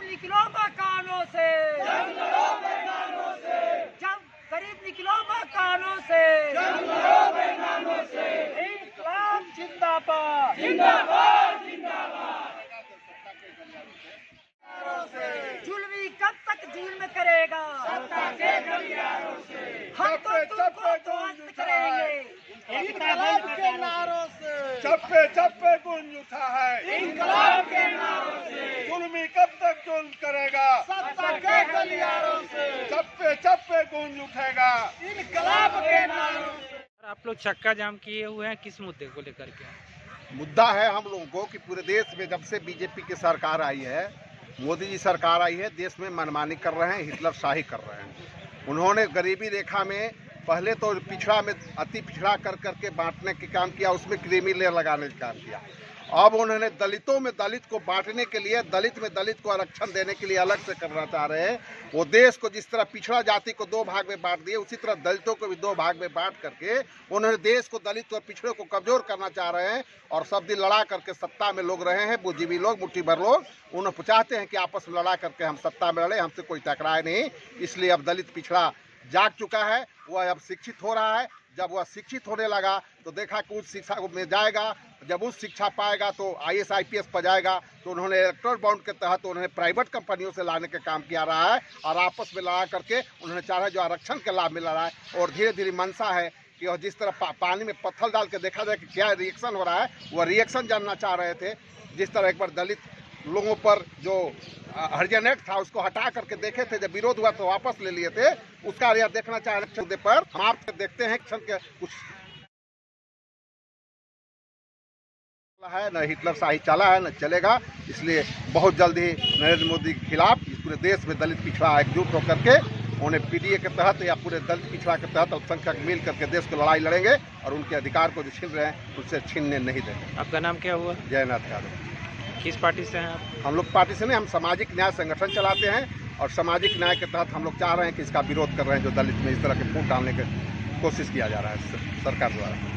निकलो मकानों से, जब गरीब निकलो मकानों से, इंकलाब जिंदाबाद, जिंदाबाद जिंदाबाद। जुल्मी कब तक जुल्म करेगा, हम तो तुमको ध्वस्त करेंगे। इंकलाब के नारों से चप्पे चप्पे गूंज उठा है, इंकलाब के नारों से जुल्मी कब तक जुल्म करेगा, सत्ता के गलियारों से चप्पे चप्पे गूंज उठेगा। इंकलाब के नारों से। आप लोग चक्का जाम किए हुए हैं, किस मुद्दे को लेकर के? मुद्दा है हम लोगों को कि पूरे देश में जब से बीजेपी की सरकार आई है, मोदी जी सरकार आई है, देश में मनमानी कर रहे हैं, हिटलर शाही कर रहे हैं। उन्होंने गरीबी रेखा में पहले तो पिछड़ा में अति पिछड़ा कर करके बांटने के काम किया, उसमें क्रीमी लेयर लगाने का काम किया। अब उन्होंने दलितों में दलित को बांटने के लिए, दलित में दलित को आरक्षण देने के लिए अलग से करना चाह रहे हैं। वो देश को जिस तरह पिछड़ा जाति को 2 भाग में बांट दिए, उसी तरह दलितों को भी 2 भाग में बांट करके उन्होंने देश को, दलित और पिछड़े को कमजोर करना चाह रहे हैं। और सब दिन लड़ा करके सत्ता में लोग रहे हैं, बुद्धिजीवी लोग, मुट्ठी भर लोग, उन्हें चाहते हैं कि आपस में लड़ा करके हम सत्ता में लड़े, हमसे कोई टकराए नहीं। इसलिए अब दलित पिछड़ा जाग चुका है, वह अब शिक्षित हो रहा है। जब वह शिक्षित होने लगा तो देखा कि उस शिक्षा में जाएगा, जब उस शिक्षा पाएगा तो IAS IPS पर जाएगा। तो उन्होंने इलेक्टोरल बॉन्ड के तहत उन्होंने प्राइवेट कंपनियों से लाने का काम किया रहा है और आपस में लड़ा करके उन्होंने चाह रहा है जो आरक्षण के लाभ मिल रहा है। और धीरे धीरे मंशा है कि और जिस तरह पानी में पत्थर डाल के देखा जाए कि क्या रिएक्शन हो रहा है, वह रिएक्शन जानना चाह रहे थे। जिस तरह एक बार दलित लोगों पर जो हरिजनेट था उसको हटा करके देखे थे, जब विरोध हुआ तो वापस ले लिए थे, उसका यह देखना चाह रहे मुद्दे पर हम आपसे देखते हैं के कुछ है न हिटलर शाही चला है न चलेगा। इसलिए बहुत जल्द ही नरेंद्र मोदी के खिलाफ पूरे देश में दलित पिछड़ा एकजुट होकर के उन्हें PDA के तहत या पूरे दलित पिछड़ा के तहत अल्पसंख्यक मिल करके देश को लड़ाई लड़ेंगे और उनके अधिकार को जो छीन रहे हैं उससे छीनने नहीं देंगे। आपका नाम क्या हुआ? जयनाथ यादव। किस पार्टी से हैं आप? हम लोग पार्टी से नहीं, हम सामाजिक न्याय संगठन चलाते हैं और सामाजिक न्याय के तहत हम लोग चाह रहे हैं कि इसका विरोध कर रहे हैं जो दलित में इस तरह के फूट डालने की कोशिश किया जा रहा है सरकार द्वारा।